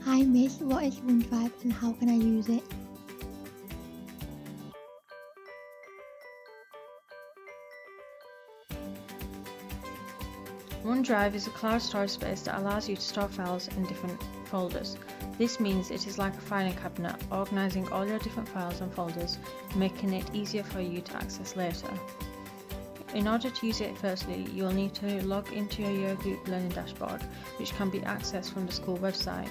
Hi Miss, what is OneDrive and how can I use it? OneDrive is a cloud storage space that allows you to store files in different folders. This means it is like a filing cabinet, organizing all your different files and folders, making it easier for you to access later. In order to use it, firstly, you'll need to log into your year group learning dashboard, which can be accessed from the school website.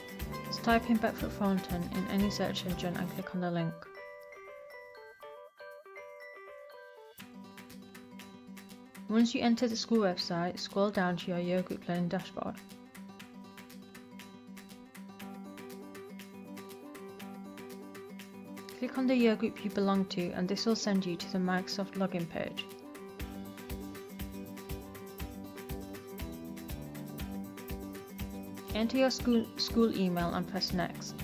So type in Beckford Thornton in any search engine and click on the link. Once you enter the school website, scroll down to your year group learning dashboard. Click on the year group you belong to and this will send you to the Microsoft login page. Enter your school email and press Next.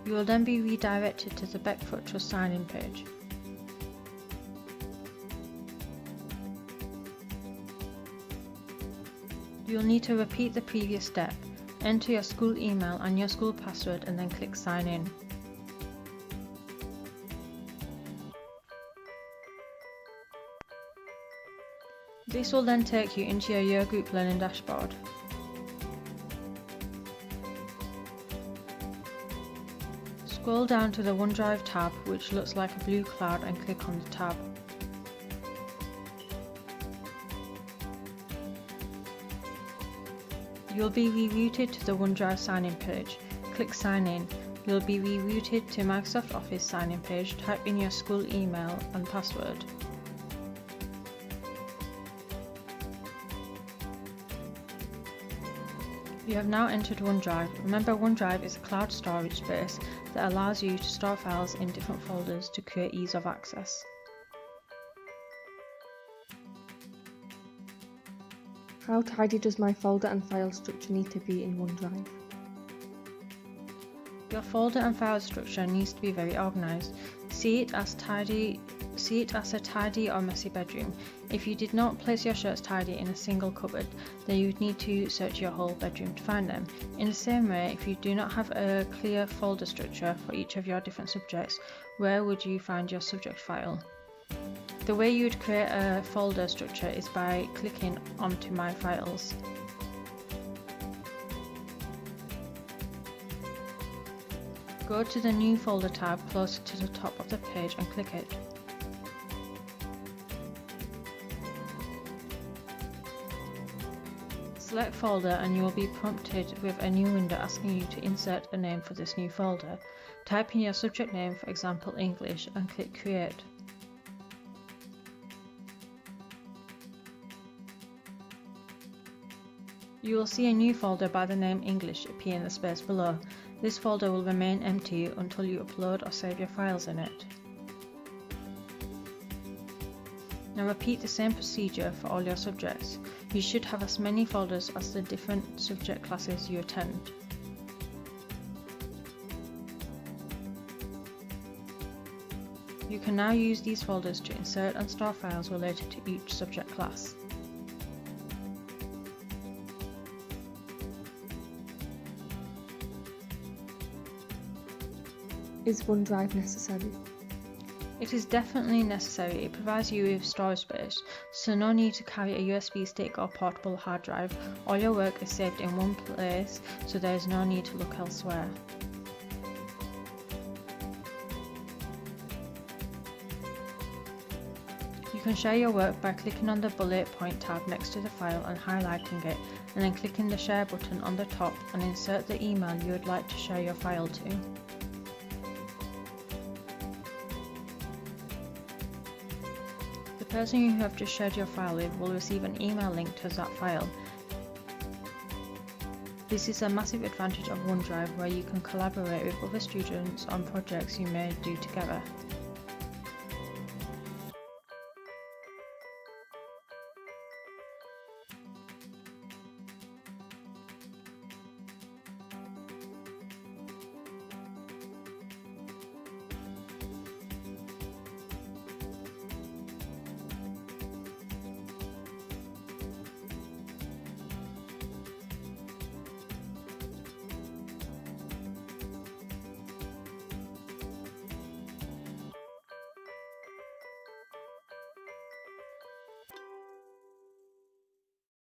You will then be redirected to the Beckford Trust sign-in page. You will need to repeat the previous step. Enter your school email and your school password and then click Sign In. This will then take you into your year group learning dashboard. Scroll down to the OneDrive tab, which looks like a blue cloud, and click on the tab. You'll be rerouted to the OneDrive sign-in page. Click Sign In. You'll be rerouted to Microsoft Office sign-in page. Type in your school email and password. You have now entered OneDrive. Remember, OneDrive is a cloud storage space that allows you to store files in different folders to create ease of access. How tidy does my folder and file structure need to be in OneDrive? Your folder and file structure needs to be very organized. See it as a tidy or messy bedroom. If you did not place your shirts tidy in a single cupboard, then you would need to search your whole bedroom to find them. In the same way, if you do not have a clear folder structure for each of your different subjects, where would you find your subject file? The way you would create a folder structure is by clicking onto My Files. Go to the New Folder tab closer to the top of the page and click it. Select Folder and you will be prompted with a new window asking you to insert a name for this new folder. Type in your subject name, for example English, and click Create. You will see a new folder by the name English appear in the space below. This folder will remain empty until you upload or save your files in it. Now repeat the same procedure for all your subjects. You should have as many folders as the different subject classes you attend. You can now use these folders to insert and store files related to each subject class. Is OneDrive necessary? It is definitely necessary. It provides you with storage space, so no need to carry a USB stick or portable hard drive. All your work is saved in one place, so there is no need to look elsewhere. You can share your work by clicking on the bullet point tab next to the file and highlighting it, and then clicking the share button on the top and insert the email you would like to share your file to. The person you have just shared your file with will receive an email link to that file. This is a massive advantage of OneDrive, where you can collaborate with other students on projects you may do together.